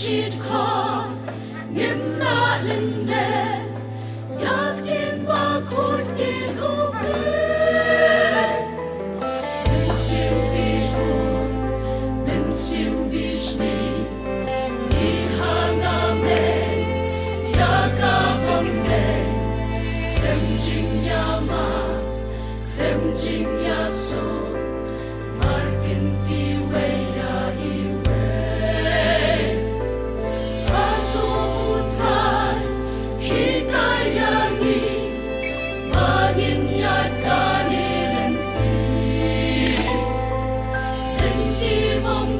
chít khó nghiêm nạ lên đê yak tin ba khôn tin u bê nên siêu vi hồn nên siêu vi shni ni hana mê yaka vong mê thêm chinh ya ma thêm chinh ya so markin ti we ya iwe atu utrai hikaya ni mangin ya kani lenti lenti mong